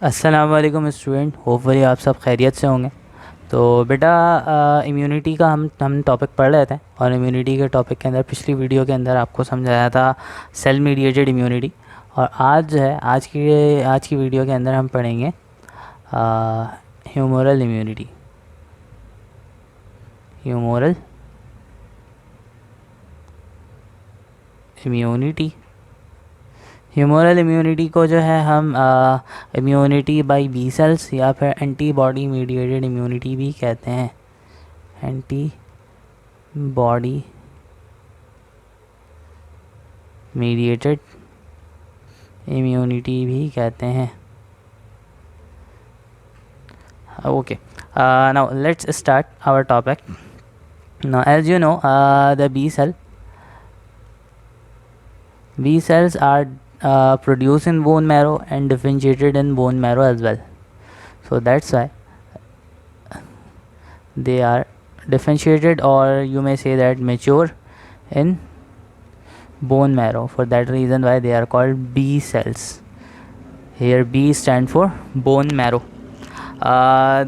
अस्सलाम वालेकुम student, hopefully आप सब खैरियत से होंगे। तो बेटा, इम्यूनिटी का हम टॉपिक पढ़ रहे थे, और इम्यूनिटी के टॉपिक के अंदर पिछली वीडियो के अंदर आपको समझाया था सेल मीडिएटेड इम्यूनिटी। और आज जो है, आज की वीडियो के अंदर हम पढ़ेंगे humoral immunity. Humoral immunity humoral immunity को जो है हम इम्यूनिटी बाय बी सेल्स या फिर एंटीबॉडी मीडिएटेड इम्यूनिटी भी कहते हैं। एंटी बॉडी मीडिएटेड इम्यूनिटी भी कहते हैं। Okay, now let's start our topic. Now as you know, the B cells are produced in bone marrow and differentiated in bone marrow as well. So that's why they are differentiated, or you may say that mature in bone marrow. For that reason why they are called B cells. Here B stand for bone marrow.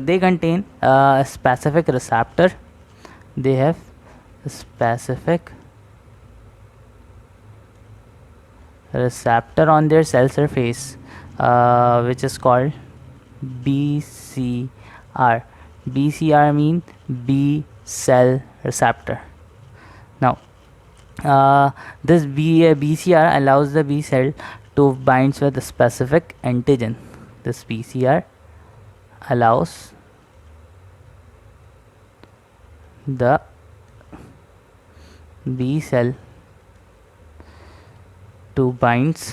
They contain a specific receptor. They have a specific receptor on their cell surface, which is called BCR. BCR means B cell receptor. Now, this BCR allows the B cell to bind with a specific antigen. This BCR allows the B cell to binds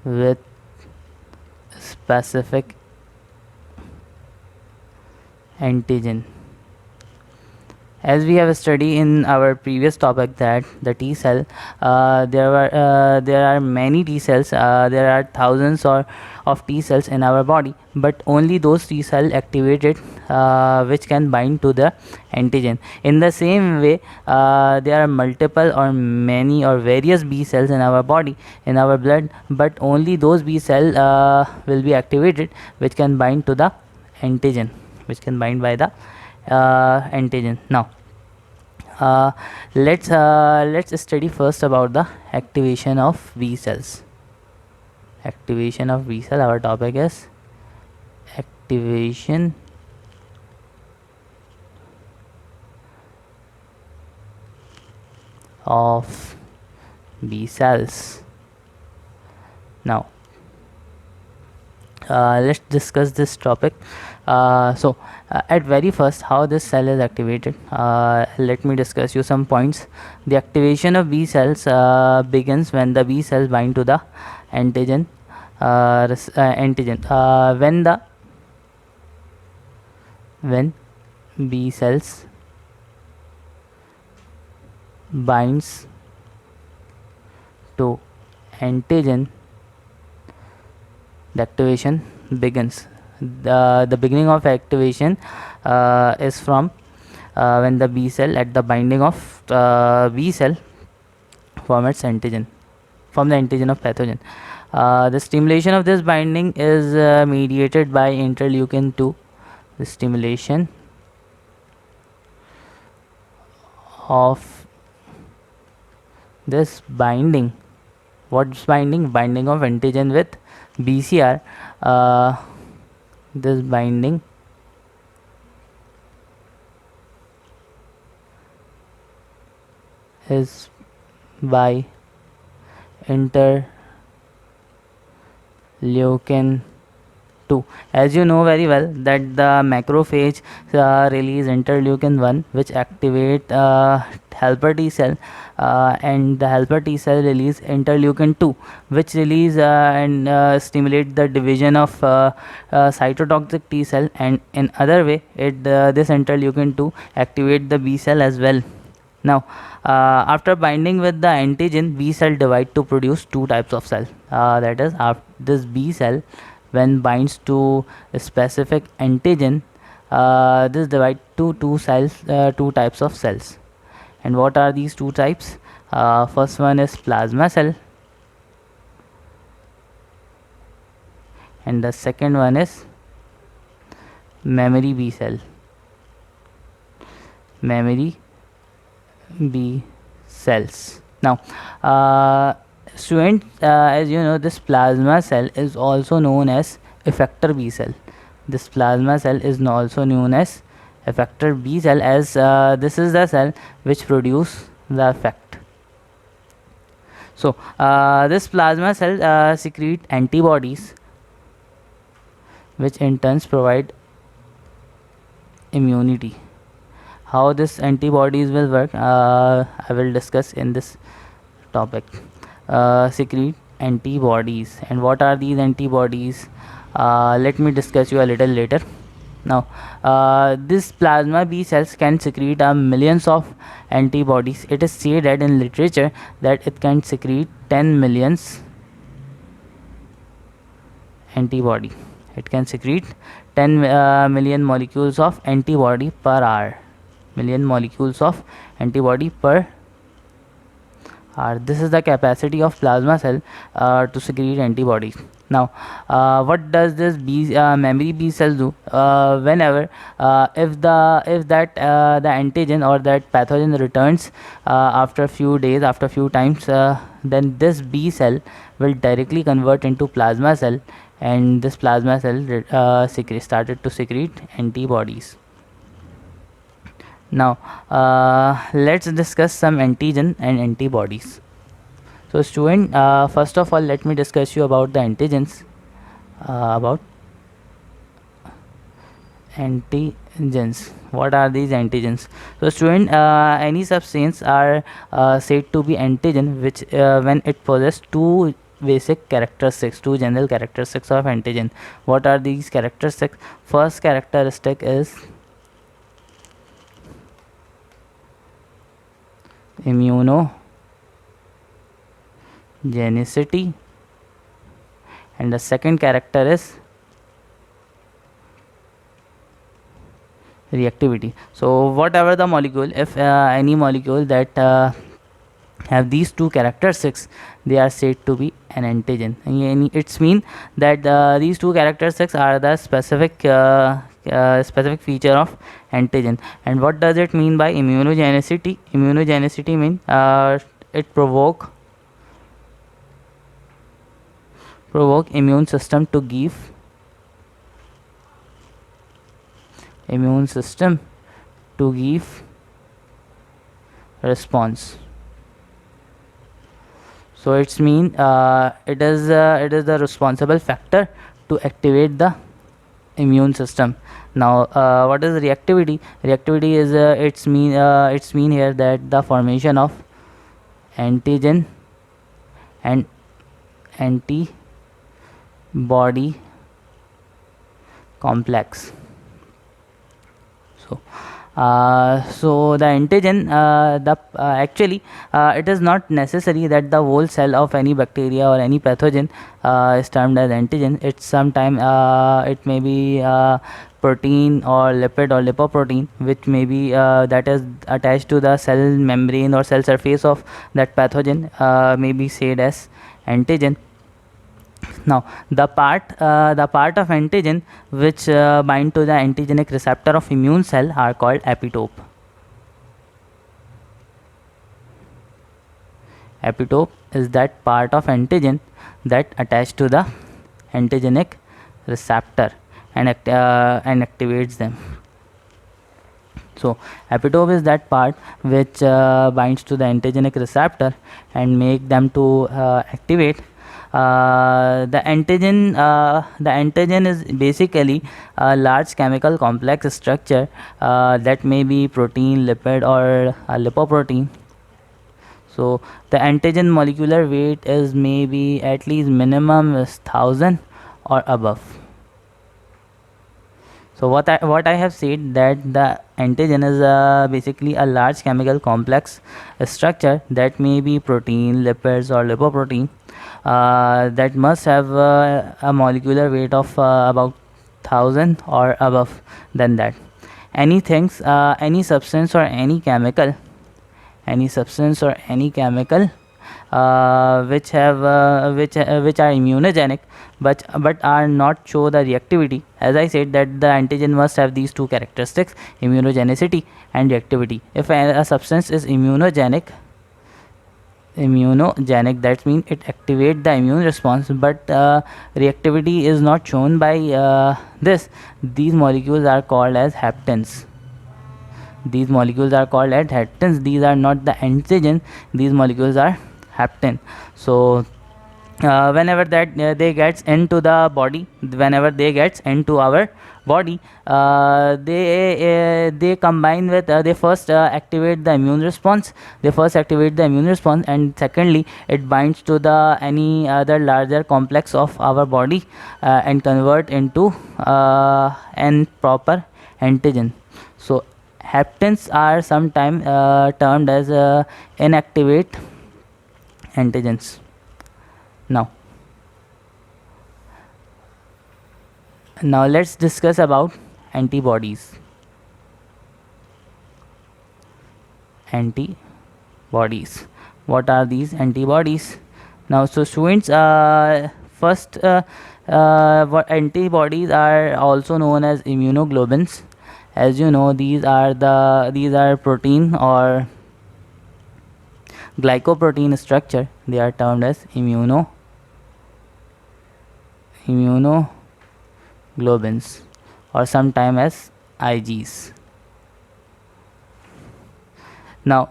with specific antigen. As we have studied in our previous topic that the T cell, there are many T cells. There are thousands of T cells in our body, but only those T cells activated which can bind to the antigen. In the same way, there are multiple or many or various B cells in our body, in our blood, but only those B cells will be activated which can bind to the antigen, which can bind by the antigen. Now, let's study first about the activation of B cells. Activation of B cell. Our topic is activation of B cells. Now, let's discuss this topic. At very first, how this cell is activated, let me discuss you some points. The activation of B cells begins when the B cells bind to the antigen. When B cells binds to antigen, the activation begins. The beginning of activation is from when the B cell at the binding of B cell from its antigen, from the antigen of pathogen. The stimulation of this binding is mediated by interleukin 2. The stimulation of this binding, what's binding? Binding of antigen with BCR. This binding is by interleukin 2. As you know very well that the macrophage release interleukin 1, which activate helper T cell, and the helper T cell release interleukin 2, which release and stimulate the division of cytotoxic T cell, and in other way this interleukin 2 activate the B cell as well. Now, after binding with the antigen, B cell divide to produce two types of cell. That is, this B cell, when binds to a specific antigen, this divide to two types of cells. And what are these two types? First one is plasma cell, and the second one is memory B cell. Memory B cells. Now, as you know, this plasma cell is also known as effector B cell. This plasma cell is also known as effector B cell, as this is the cell which produce the effect. So this plasma cell secrete antibodies, which in turns provide immunity. How this antibodies will work, I will discuss in this topic. Secrete antibodies, and what are these antibodies? Let me discuss you a little later. Now, this plasma B cells can secrete millions of antibodies. It is said that in literature that it can secrete 10 millions antibody. It can secrete 10 million molecules of antibody per hour. Million molecules of antibody per hour. This is the capacity of plasma cell to secrete antibodies. Now, what does this memory B cell do? Whenever if that the antigen or that pathogen returns after a few days, after a few times, then this B cell will directly convert into plasma cell, and this plasma cell started to secrete antibodies. Now, let's discuss some antigen and antibodies. So student, first of all, let me discuss you about the antigens. About antigens. What are these antigens? So student, any substance are said to be antigen which when it possesses two basic characteristics, two general characteristics of antigen. What are these characteristics? First characteristic is immunogenicity, and the second character is reactivity. So whatever the molecule, if any molecule that have these two characteristics, they are said to be an antigen. And it's mean that these two characteristics are the specific feature of antigen. And what does it mean by immunogenicity? Immunogenicity means it provoke immune system to give response. So it's mean it is the responsible factor to activate the immune system. Now, what is reactivity? Reactivity is it's mean here that the formation of antigen and antibody complex. So the antigen, actually it is not necessary that the whole cell of any bacteria or any pathogen is termed as antigen. It's sometime it may be protein or lipid or lipoprotein, which may be that is attached to the cell membrane or cell surface of that pathogen, may be said as antigen. Now, the part of antigen which bind to the antigenic receptor of immune cell are called epitope. Epitope is that part of antigen that attached to the antigenic receptor and activates them. So epitope is that part which binds to the antigenic receptor and make them to activate. The antigen is basically a large chemical complex structure that may be protein, lipid, or lipoprotein. So the antigen molecular weight is maybe at least minimum is 1000 or above. So what I have said, that the antigen is basically a large chemical complex structure that may be protein, lipids, or lipoprotein. That must have a molecular weight of about 1000 or above than that. Any substance or any chemical which are immunogenic, but are not show the reactivity. As I said, that the antigen must have these two characteristics: immunogenicity and reactivity. If a substance is immunogenic, that means it activates the immune response, but reactivity is not shown by this. These molecules are called as haptens. These molecules are called as haptens. These are not the antigen. These molecules are hapten. So whenever that they gets into the body, whenever they gets into our body, they combine with they first activate the immune response. And secondly, it binds to the any other larger complex of our body and convert into an proper antigen. So haptens are sometimes termed as inactivate antigens. Now let's discuss about antibodies. What are these antibodies? Now, so students, first what antibodies are also known as immunoglobulins. As you know, these are protein or glycoprotein structure. They are termed as immunoglobulins or sometimes as Igs. Now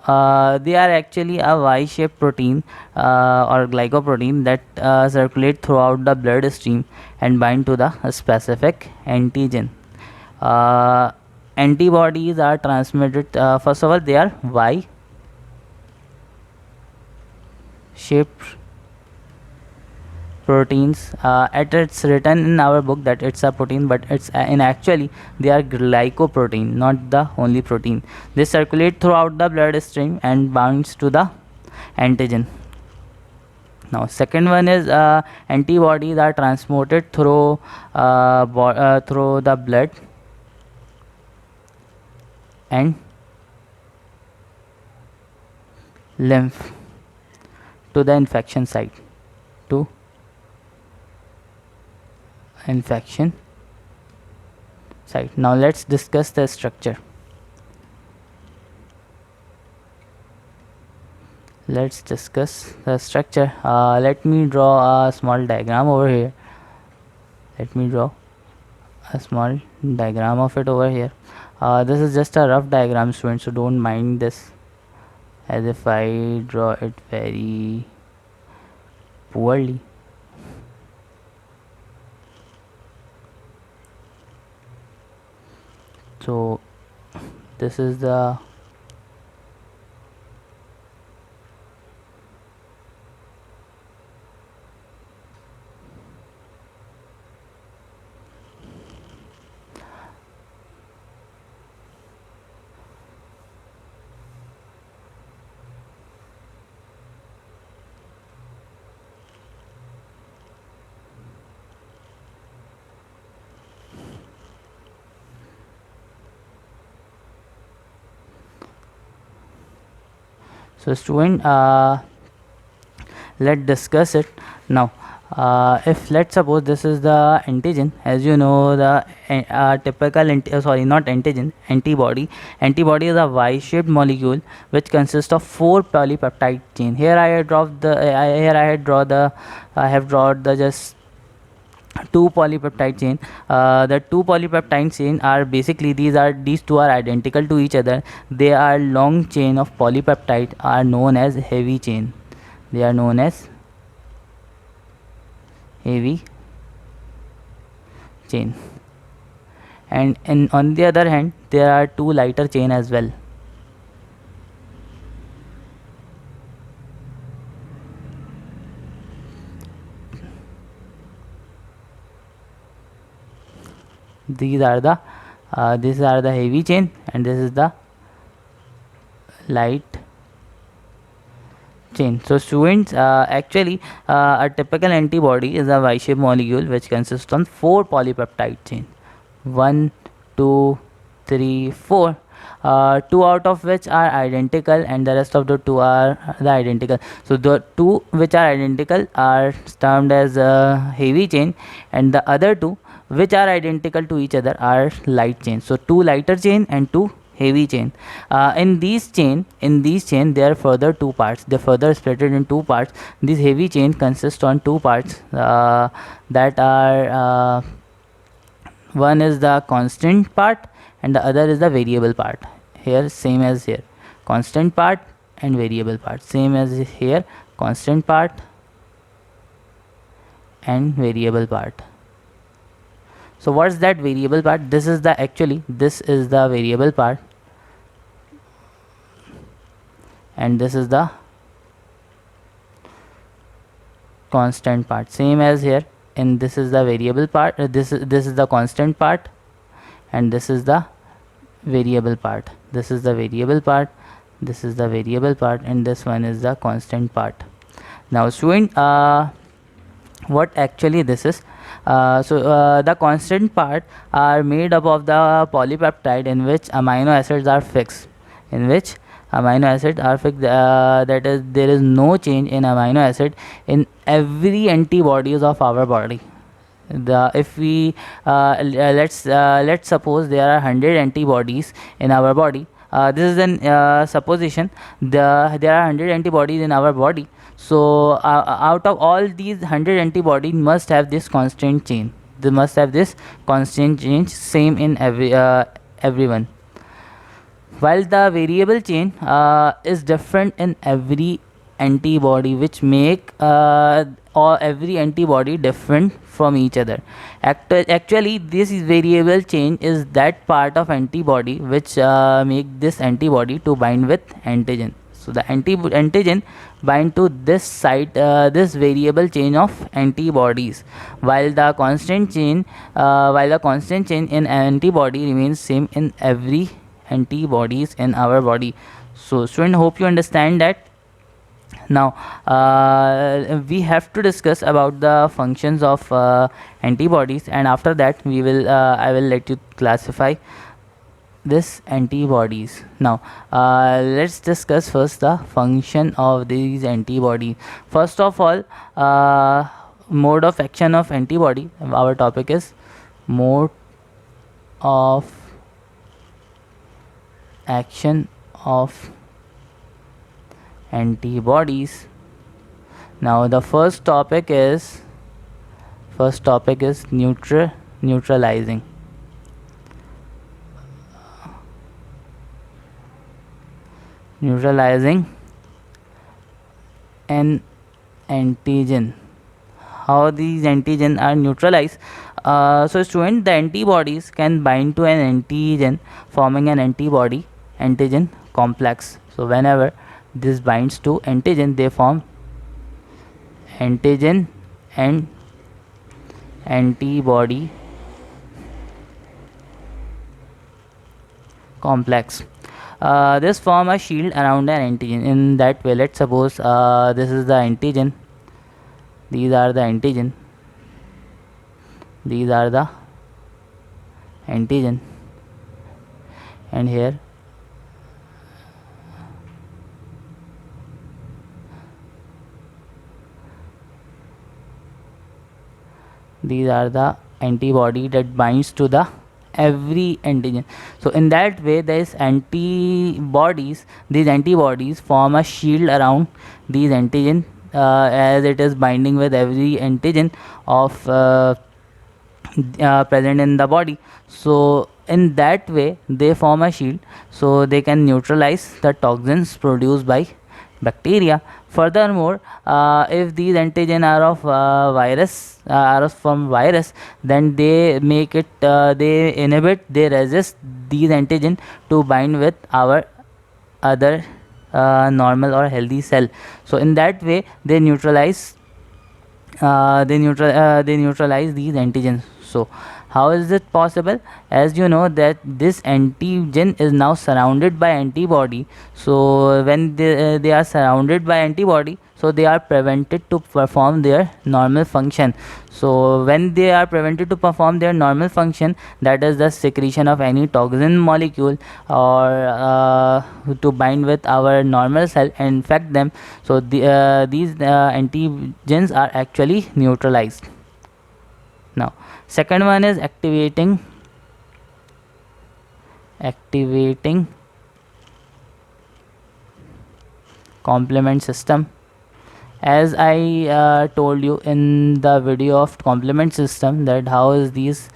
they are actually a Y-shaped protein or glycoprotein that circulate throughout the bloodstream and bind to the specific antigen. Antibodies are transmitted, first of all, they are Y-shaped proteins. It's written in our book that it's a protein, but it's in actually they are glycoprotein, not the only protein. They circulate throughout the bloodstream and binds to the antigen. Now second one is antibodies are transported through the blood and lymph to the infection site. Now let's discuss the structure. Let me draw a small diagram over here. This is just a rough diagram, students, so don't mind this as if I draw it very poorly. So this is the so student, let's discuss it now. If let's suppose this is the antigen, as you know, the typical antibody is a Y-shaped molecule which consists of 4 polypeptide chain. Here I have drawn the just 2 polypeptide chain. The 2 polypeptide chain are basically these two are identical to each other. They are long chain of polypeptide, are known as heavy chain. And on the other hand, there are 2 lighter chain as well. These are the heavy chain and this is the light chain. So students, actually a typical antibody is a Y-shaped molecule which consists of 4 polypeptide chain, 1, 2, 3, 4. two out of which are identical and the rest of the two are the identical. So the two which are identical are termed as a heavy chain, and the other two which are identical to each other are light chain. So two lighter chain and two heavy chain. In these chain there are further two parts. They further split it in two parts. This heavy chain consists on two parts that are one is the constant part and the other is the variable part. Here same as here, constant part and variable part, same as here, constant part and variable part. So what's that variable part? This is the variable part, and this is the constant part, same as here. And this is the variable part, this is the constant part, and this is the variable part. This is the variable part, this is the variable part, and this one is the constant part. Now student, what actually this is? The constant part are made up of the polypeptide in which amino acids are fixed, that is, there is no change in amino acid in every antibodies of our body. If we let's suppose there are 100 antibodies in our body. This is an supposition. There are 100 antibodies in our body. So out of all these 100 antibodies must have this constant chain. They must have this constant change, same in everyone. While the variable chain is different in every antibody, which make or every antibody different from each other. Actually, this variable chain is that part of antibody which make this antibody to bind with antigen. So the antigen bind to this site, this variable chain of antibodies, while the constant chain in antibody remains same in every antibodies in our body. So student, hope you understand that. Now we have to discuss about the functions of antibodies, and after that we will I will let you classify this antibodies. Now let's discuss first the function of these antibodies. First of all, mode of action of antibody. Our topic is mode of action of antibodies. Now the first topic is neutralizing. Neutralizing an antigen. How these antigen are neutralized? So student, the antibodies can bind to an antigen, forming an antigen complex. So whenever this binds to antigen, they form antigen and antibody complex. This form a shield around an antigen. In that way, let's suppose this is the antigen, these are the antigen, these are the antigen, and here these are the antibody that binds to the every antigen. So in that way, these antibodies form a shield around these antigen, as it is binding with every antigen of present in the body. So in that way they form a shield, so they can neutralize the toxins produced by bacteria. Furthermore, if these antigen are of virus, then they make it they resist these antigen to bind with our other normal or healthy cell. So in that way they neutralize these antigens. So how is it possible? As you know that this antigen is now surrounded by antibody. So when they are surrounded by antibody, so they are prevented to perform their normal function. So when they are prevented to perform their normal function, that is the secretion of any toxin molecule or to bind with our normal cell and infect them, so these antigens are actually neutralized. Now second one is activating complement system. As I told you in the video of complement system, that how is these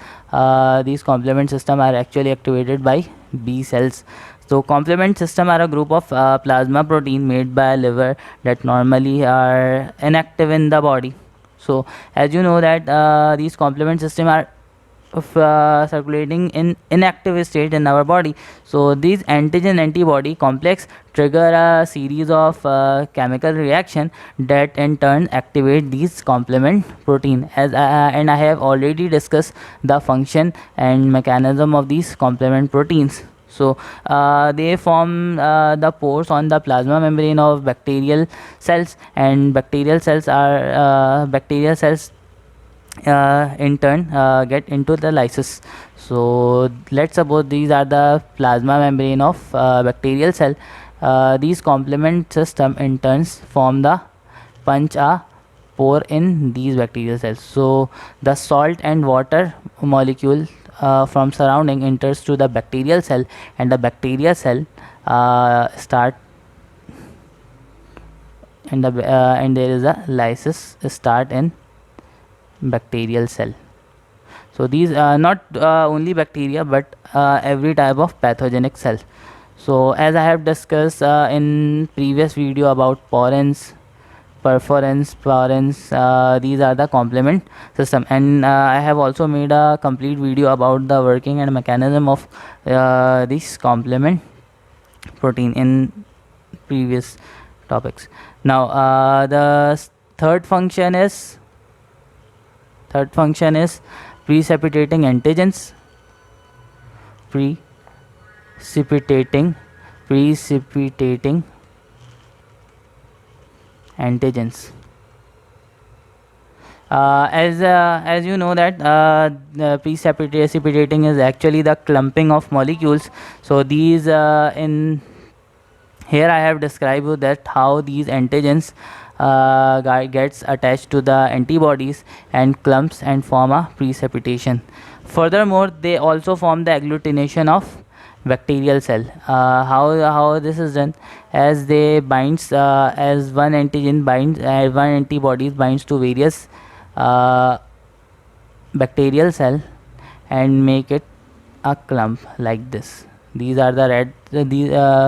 complement system are actually activated by B cells. So complement system are a group of plasma protein made by liver that normally are inactive in the body. So as you know that these complement system are circulating in inactive state in our body. So these antigen antibody complex trigger a series of chemical reaction that in turn activate these complement protein. And I have already discussed the function and mechanism of these complement proteins. So they form the pores on the plasma membrane of bacterial cells, and bacterial cells in turn get into the lysis. So let's suppose these are the plasma membrane of bacterial cell. These complement system in turns form the punch a pore in these bacterial cells. So the salt and water molecule from surrounding enters to the bacterial cell, and the bacterial cell start and there is a lysis start in bacterial cell. So these are not only bacteria, but every type of pathogenic cell. So as I have discussed in previous video about porins, perforins, these are the complement system, and I have also made a complete video about the working and mechanism of this complement protein in previous topics. Now the third function is precipitating antigens. Precipitating antigens. As you know that precipitating is actually the clumping of molecules. So these in here I have described you that how these antigens gets attached to the antibodies and clumps and form a precipitation. Furthermore, they also form the agglutination of bacterial cell. How this is done, as they binds as one antigen binds one antibodies binds to various bacterial cell and make it a clump like this. These are the red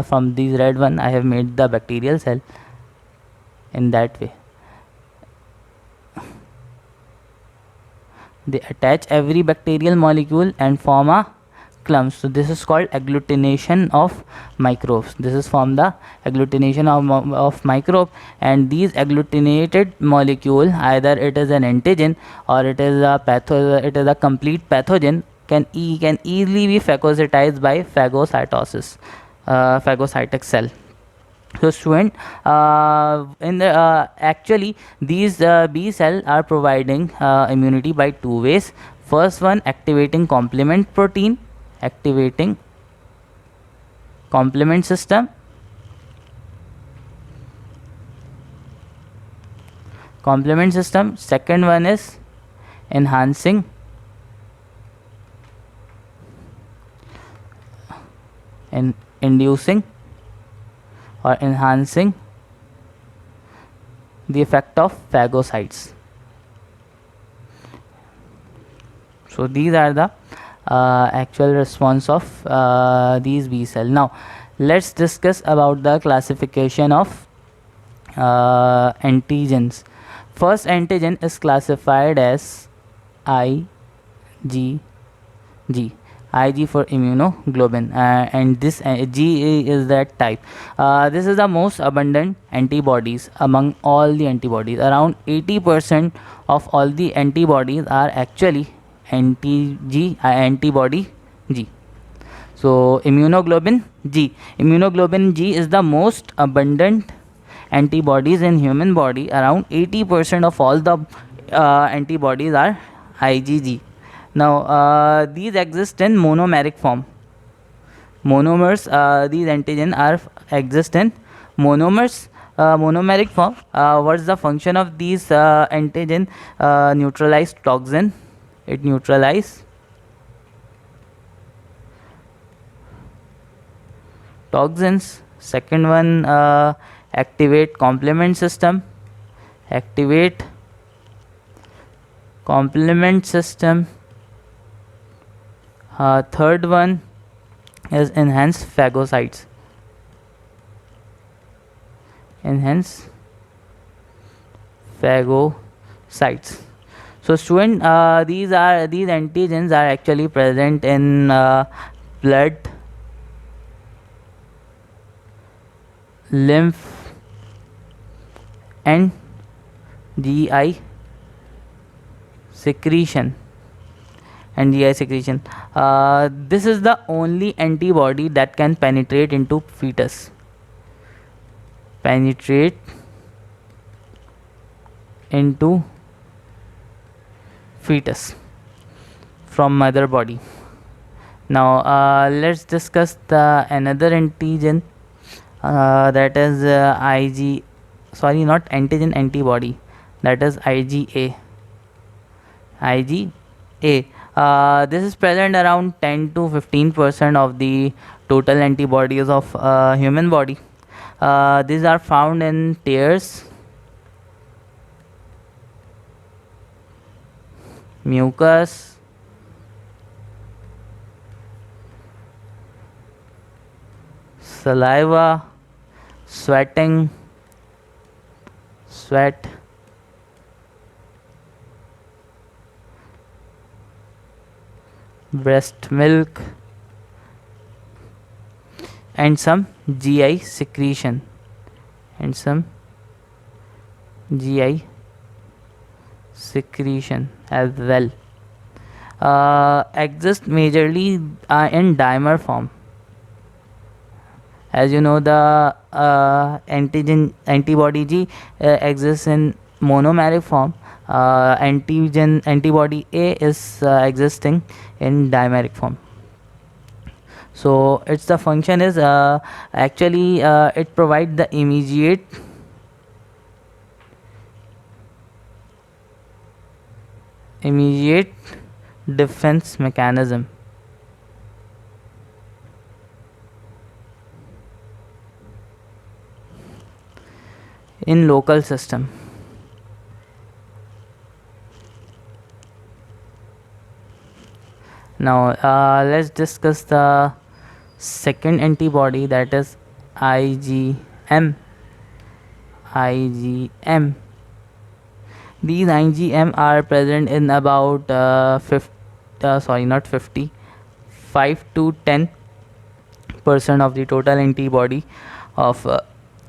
from these red one I have made the bacterial cell in that way. They attach every bacterial molecule and form a clump. So this is called agglutination of microbes. This is from the agglutination of microbe, and these agglutinated molecule, either it is an antigen or it is a complete pathogen, can easily be phagocytized by phagocytosis, phagocytic cell. So student, actually these B cell are providing immunity by two ways. First one, activating complement protein, activating complement system. Complement system. Second one is enhancing and inducing or enhancing the effect of phagocytes. So these are the actual response of these B cell. Now let's discuss about the classification of antigens. First antigen is classified as IgG. Ig for immunoglobulin, and this G is that type. This is the most abundant antibodies among all the antibodies. Around 80% of all the antibodies are actually antibody G. So immunoglobulin G is the most abundant antibodies in human body, around 80% of all the antibodies are IgG. Now these exist in monomeric form. Monomers, these antigen are exist in monomers, monomeric form. What's the function of these antigen? Neutralize toxin. It neutralize toxins. Second one, activate complement system. Activate complement system. Third one is enhance phagocytes. Enhance phagocytes. So student, these antigens are actually present in blood, lymph, and GI secretion. This is the only antibody that can penetrate into fetus. Penetrate into fetus from mother body. Now let's discuss the another antigen, that is not antigen, antibody, that is IgA. This is present around 10 to 15% of the total antibodies of human body. These are found in tears, mucus, saliva, sweat, breast milk, and some GI secretion, as well. Exist majorly in dimer form. As you know, the antibody G exists in monomeric form. Antibody A is existing in dimeric form. So its the function is actually it provides the immediate defense mechanism. In local system. Now let's discuss the second antibody, that is IgM. These IgM are present in about 5 to 10% of the total antibody of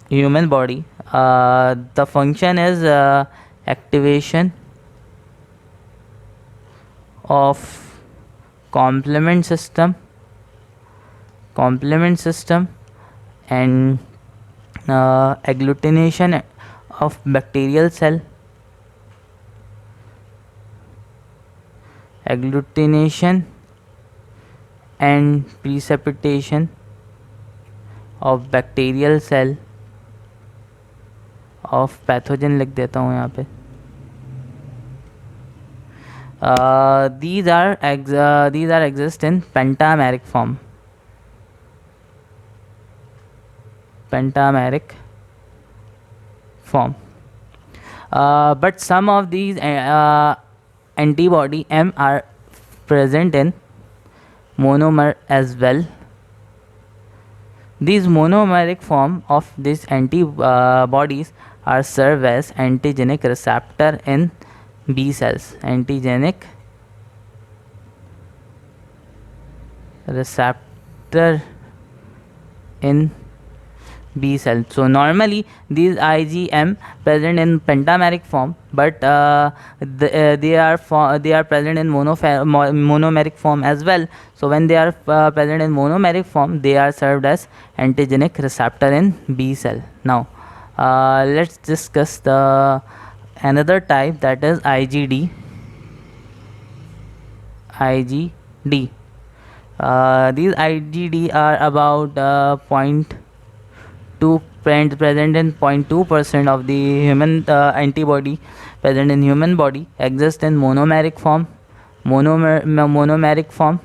human body. The function is activation of complement system and agglutination of bacterial cell, and precipitation of bacterial cell of pathogen. लिख देता हूँ यहाँ पे. These are exist in pentameric form. But some of these antibody M are present in monomer as well. These monomeric form of these antibodies are serve as antigenic receptor in B cells. Antigenic receptor in B cell. So normally these IgM present in pentameric form, but they are present in monomeric form as well. So when they are present in monomeric form, they are served as antigenic receptor in B cell. Now Let's discuss the another type, that is IgD. IgD. These IgD are about 0.2 present in 0.2% of the human antibody present in human body, exist in monomeric form. Monomeric form,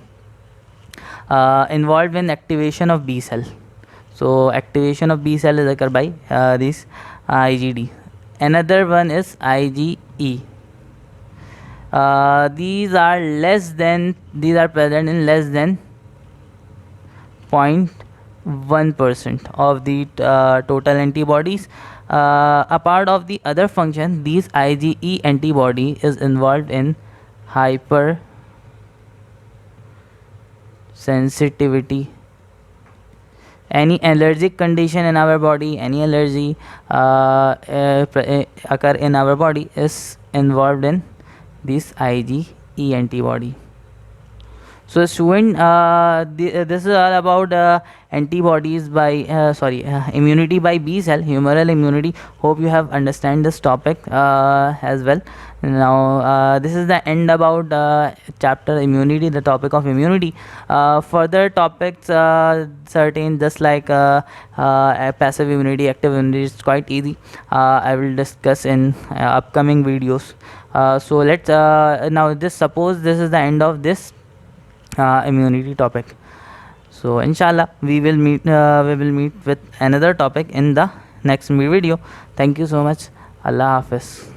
involved in activation of B cell. So activation of B cell is occurred by this IgD. Another one is IgE. These are present in less than 0.1% of the total antibodies. A part of the other function, these IgE antibody is involved in hypersensitivity. Any allergic condition in our body, any allergy occur in our body is involved in this IgE antibody. So student, this is all about antibodies by immunity by B cell, humoral immunity. Hope you have understand this topic as well. Now this is the end about chapter immunity, the topic of immunity. Further topics certain, just like passive immunity, active immunity, is quite easy. I will discuss in upcoming videos. So let's now just suppose this is the end of this immunity topic. So inshallah we will meet with another topic in the next video. Thank you so much. Allah Hafiz.